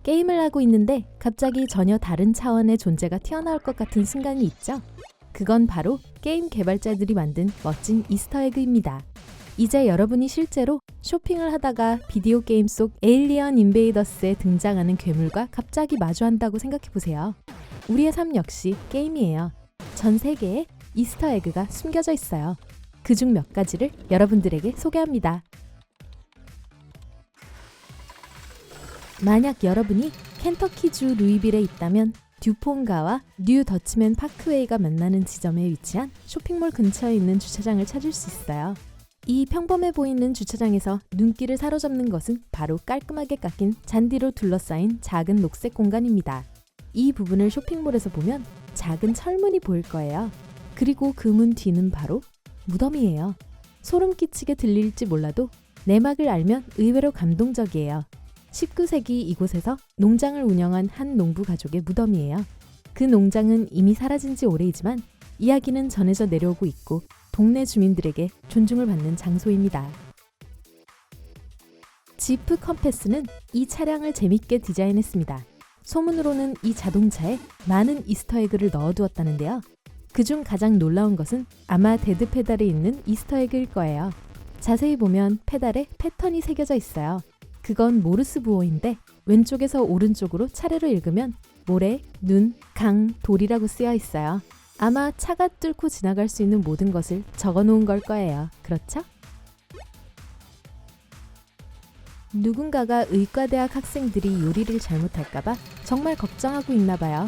게임을 하고 있는데 갑자기 전혀 다른 차원의 존재가 튀어나올 것 같은 순간이 있죠? 그건 바로 게임 개발자들이 만든 멋진 이스터에그입니다. 이제 여러분이 실제로 쇼핑을 하다가 비디오 게임 속 에일리언 인베이더스에 등장하는 괴물과 갑자기 마주한다고 생각해보세요. 우리의 삶 역시 게임이에요. 전 세계에 이스터에그가 숨겨져 있어요. 그중 몇 가지를 여러분들에게 소개합니다. 만약 여러분이 켄터키주 루이빌에 있다면 듀폰가와 뉴 더치맨 파크웨이가 만나는 지점에 위치한 쇼핑몰 근처에 있는 주차장을 찾을 수 있어요. 이 평범해 보이는 주차장에서 눈길을 사로잡는 것은 바로 깔끔하게 깎인 잔디로 둘러싸인 작은 녹색 공간입니다. 이 부분을 쇼핑몰에서 보면 작은 철문이 보일 거예요. 그리고 그 문 뒤는 바로 무덤이에요. 소름 끼치게 들릴지 몰라도 내막을 알면 의외로 감동적이에요. 19세기 이곳에서 농장을 운영한 한 농부 가족의 무덤이에요. 그 농장은 이미 사라진 지 오래이지만 이야기는 전해져 내려오고 있고 동네 주민들에게 존중을 받는 장소입니다. 지프 컴패스는 이 차량을 재밌게 디자인했습니다. 소문으로는 이 자동차에 많은 이스터에그를 넣어두었다는데요. 그중 가장 놀라운 것은 아마 데드 페달에 있는 이스터에그일 거예요. 자세히 보면 페달에 패턴이 새겨져 있어요. 그건 모르스 부호인데 왼쪽에서 오른쪽으로 차례로 읽으면 모래, 눈, 강, 돌이라고 쓰여 있어요. 아마 차가 뚫고 지나갈 수 있는 모든 것을 적어 놓은 걸 거예요. 그렇죠? 누군가가 의과대학 학생들이 요리를 잘못할까봐 정말 걱정하고 있나 봐요.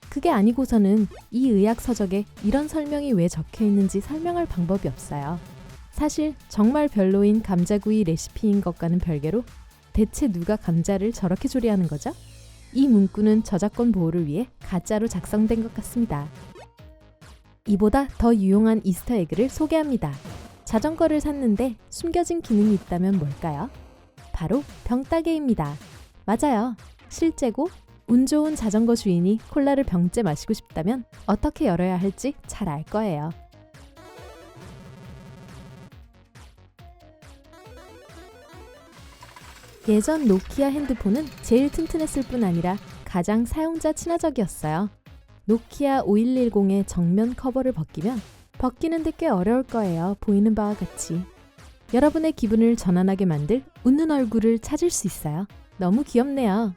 그게 아니고서는 이 의학 서적에 이런 설명이 왜 적혀 있는지 설명할 방법이 없어요. 사실 정말 별로인 감자구이 레시피인 것과는 별개로 대체 누가 감자를 저렇게 조리하는 거죠? 이 문구는 저작권 보호를 위해 가짜로 작성된 것 같습니다. 이보다 더 유용한 이스터에그를 소개합니다. 자전거를 샀는데 숨겨진 기능이 있다면 뭘까요? 바로 병따개입니다. 맞아요. 실제고 운 좋은 자전거 주인이 콜라를 병째 마시고 싶다면 어떻게 열어야 할지 잘 알 거예요. 예전 노키아 핸드폰은 제일 튼튼했을 뿐 아니라 가장 사용자 친화적이었어요. 노키아 5110의 정면 커버를 벗기면 벗기는데 꽤 어려울 거예요. 보이는 바와 같이. 여러분의 기분을 전환하게 만들 웃는 얼굴을 찾을 수 있어요. 너무 귀엽네요.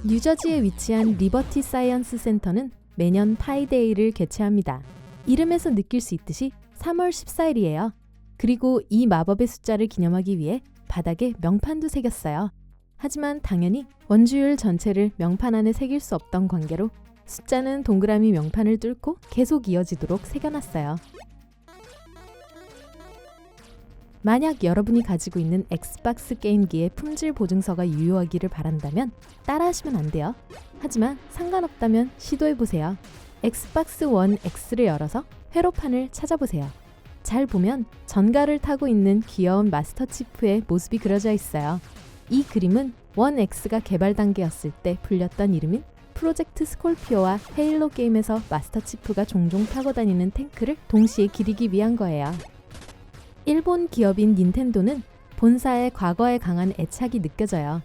뉴저지에 위치한 리버티 사이언스 센터는 매년 파이데이를 개최합니다. 이름에서 느낄 수 있듯이 3월 14일이에요. 그리고 이 마법의 숫자를 기념하기 위해 바닥에 명판도 새겼어요. 하지만 당연히 원주율 전체를 명판 안에 새길 수 없던 관계로 숫자는 동그라미 명판을 뚫고 계속 이어지도록 새겨놨어요. 만약 여러분이 가지고 있는 엑스박스 게임기의 품질 보증서가 유효하기를 바란다면 따라하시면 안 돼요. 하지만 상관없다면 시도해보세요. 엑스박스 원 X를 열어서 회로판을 찾아보세요. 잘 보면 전갈을 타고 있는 귀여운 마스터 치프의 모습이 그려져 있어요. 이 그림은 원 X가 개발 단계였을 때 불렸던 이름인 프로젝트 스콜피오와 헤일로 게임에서 마스터 치프가 종종 타고 다니는 탱크를 동시에 기리기 위한 거예요. 일본 기업인 닌텐도는 본사의 과거에 강한 애착이 느껴져요.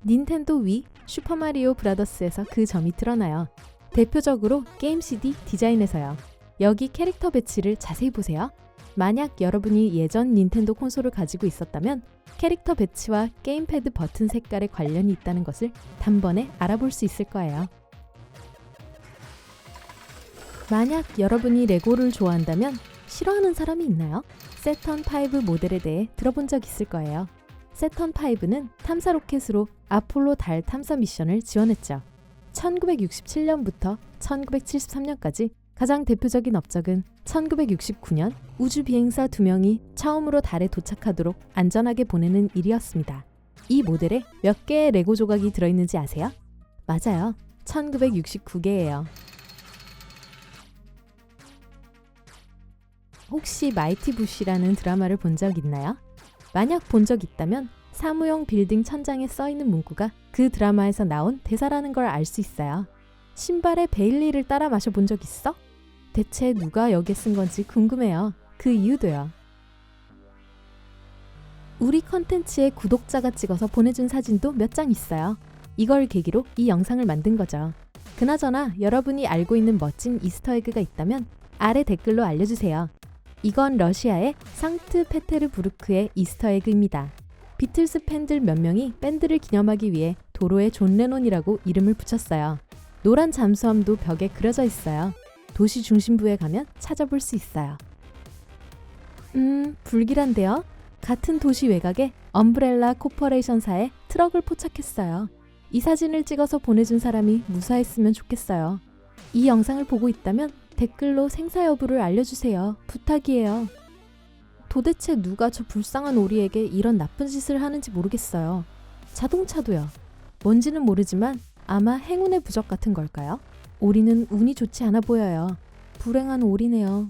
닌텐도 위 슈퍼마리오 브라더스에서 그 점이 드러나요. 대표적으로 게임 CD 디자인에서요. 여기 캐릭터 배치를 자세히 보세요. 만약 여러분이 예전 닌텐도 콘솔을 가지고 있었다면 캐릭터 배치와 게임패드 버튼 색깔에 관련이 있다는 것을 단번에 알아볼 수 있을 거예요. 만약 여러분이 레고를 좋아한다면 싫어하는 사람이 있나요? 세턴5 모델에 대해 들어본 적 있을 거예요. 세턴5는 탐사 로켓으로 아폴로 달 탐사 미션을 지원했죠. 1967년부터 1973년까지 가장 대표적인 업적은 1969년 우주 비행사 2명이 처음으로 달에 도착하도록 안전하게 보내는 일이었습니다. 이 모델에 몇 개의 레고 조각이 들어있는지 아세요? 맞아요. 1969개예요. 혹시 마이티 부시라는 드라마를 본 적 있나요? 만약 본 적 있다면 사무용 빌딩 천장에 써있는 문구가 그 드라마에서 나온 대사라는 걸 알 수 있어요. 신발에 베일리를 따라 마셔본 적 있어? 대체 누가 여기에 쓴 건지 궁금해요. 그 이유도요. 우리 컨텐츠에 구독자가 찍어서 보내준 사진도 몇 장 있어요. 이걸 계기로 이 영상을 만든 거죠. 그나저나 여러분이 알고 있는 멋진 이스터에그가 있다면 아래 댓글로 알려주세요. 이건 러시아의 상트페테르부르크의 이스터에그입니다. 비틀스 팬들 몇 명이 밴드를 기념하기 위해 도로에 존 레논이라고 이름을 붙였어요. 노란 잠수함도 벽에 그려져 있어요. 도시 중심부에 가면 찾아볼 수 있어요. 불길한데요? 같은 도시 외곽에 엄브렐라 코퍼레이션사에 트럭을 포착했어요. 이 사진을 찍어서 보내준 사람이 무사했으면 좋겠어요. 이 영상을 보고 있다면 댓글로 생사 여부를 알려주세요. 부탁이에요. 도대체 누가 저 불쌍한 오리에게 이런 나쁜 짓을 하는지 모르겠어요. 자동차도요. 뭔지는 모르지만 아마 행운의 부적 같은 걸까요? 오리는 운이 좋지 않아 보여요. 불행한 오리네요.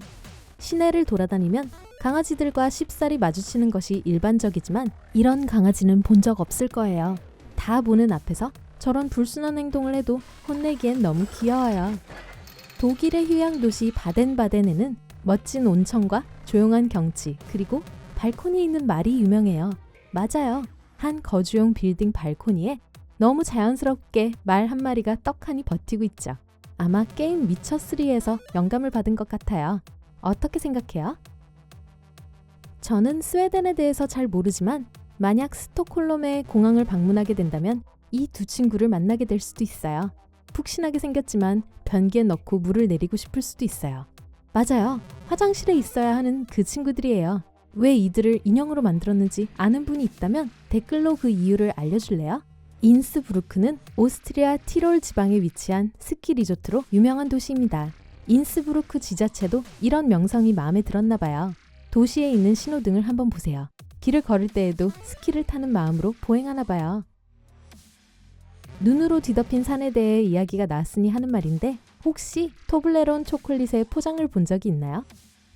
시내를 돌아다니면 강아지들과 쉽사리 마주치는 것이 일반적이지만 이런 강아지는 본 적 없을 거예요. 다 보는 앞에서 저런 불순한 행동을 해도 혼내기엔 너무 귀여워요. 독일의 휴양 도시 바덴바덴에는 멋진 온천과 조용한 경치 그리고 발코니 있는 말이 유명해요. 맞아요. 한 거주용 빌딩 발코니에 너무 자연스럽게 말 한 마리가 떡하니 버티고 있죠. 아마 게임 위쳐3에서 영감을 받은 것 같아요. 어떻게 생각해요? 저는 스웨덴에 대해서 잘 모르지만 만약 스톡홀름의 공항을 방문하게 된다면 이 두 친구를 만나게 될 수도 있어요. 푹신하게 생겼지만 변기에 넣고 물을 내리고 싶을 수도 있어요. 맞아요. 화장실에 있어야 하는 그 친구들이에요. 왜 이들을 인형으로 만들었는지 아는 분이 있다면 댓글로 그 이유를 알려줄래요? 인스부르크는 오스트리아 티롤 지방에 위치한 스키 리조트로 유명한 도시입니다. 인스부르크 지자체도 이런 명성이 마음에 들었나 봐요. 도시에 있는 신호등을 한번 보세요. 길을 걸을 때에도 스키를 타는 마음으로 보행하나 봐요. 눈으로 뒤덮인 산에 대해 이야기가 나왔으니 하는 말인데 혹시 토블레론 초콜릿의 포장을 본 적이 있나요?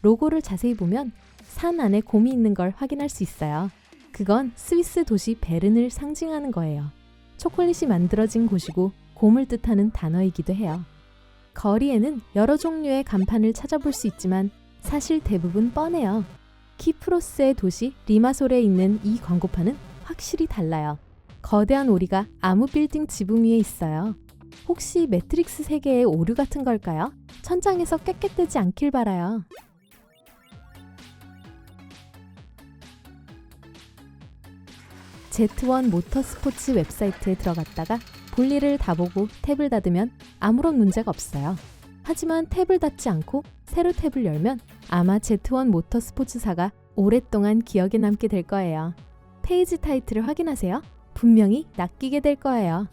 로고를 자세히 보면 산 안에 곰이 있는 걸 확인할 수 있어요. 그건 스위스 도시 베른을 상징하는 거예요. 초콜릿이 만들어진 곳이고 곰을 뜻하는 단어이기도 해요. 거리에는 여러 종류의 간판을 찾아볼 수 있지만 사실 대부분 뻔해요. 키프로스의 도시 리마솔에 있는 이 광고판은 확실히 달라요. 거대한 오리가 아무 빌딩 지붕 위에 있어요. 혹시 매트릭스 세계의 오류 같은 걸까요? 천장에서 깨끗되지 않길 바라요. Z1 모터스포츠 웹사이트에 들어갔다가 볼일을 다 보고 탭을 닫으면 아무런 문제가 없어요. 하지만 탭을 닫지 않고 새로 탭을 열면 아마 Z1 모터스포츠사가 오랫동안 기억에 남게 될 거예요. 페이지 타이틀을 확인하세요. 분명히 낚이게 될 거예요.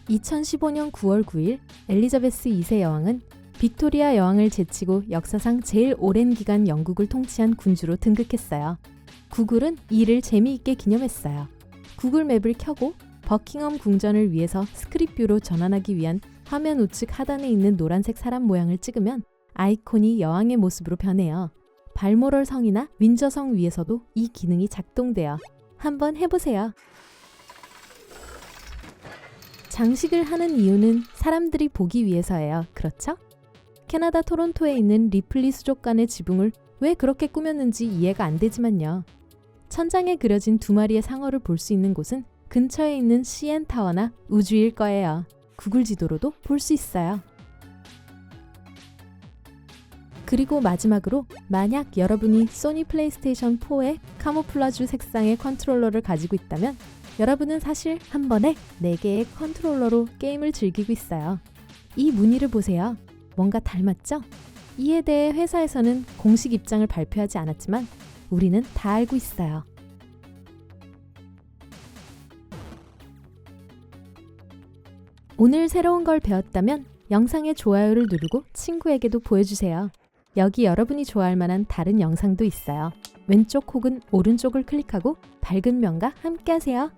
(2015년 9월 9일) 엘리자베스 2세 여왕은 빅토리아 여왕을 제치고 역사상 제일 오랜 기간 영국을 통치한 군주로 등극했어요. 구글은 이를 재미있게 기념했어요. 구글 맵을 켜고 버킹엄 궁전을 위해서 스크립뷰로 전환하기 위한 화면 우측 하단에 있는 노란색 사람 모양을 찍으면 아이콘이 여왕의 모습으로 변해요. 발모럴 성이나 윈저 성 위에서도 이 기능이 작동돼요. 한번 해보세요. 장식을 하는 이유는 사람들이 보기 위해서예요. 그렇죠? 캐나다 토론토에 있는 리플리 수족관의 지붕을 왜 그렇게 꾸몄는지 이해가 안 되지만요. 천장에 그려진 두 마리의 상어를 볼 수 있는 곳은 근처에 있는 CN타워나 우주일 거예요. 구글 지도로도 볼 수 있어요. 그리고 마지막으로 만약 여러분이 소니 플레이스테이션 4의 카모플라주 색상의 컨트롤러를 가지고 있다면 여러분은 사실 한 번에 4개의 컨트롤러로 게임을 즐기고 있어요. 이 무늬를 보세요. 뭔가 닮았죠? 이에 대해 회사에서는 공식 입장을 발표하지 않았지만 우리는 다 알고 있어요. 오늘 새로운 걸 배웠다면 영상에 좋아요를 누르고 친구에게도 보여주세요. 여기 여러분이 좋아할 만한 다른 영상도 있어요. 왼쪽 혹은 오른쪽을 클릭하고 밝은 면과 함께 하세요.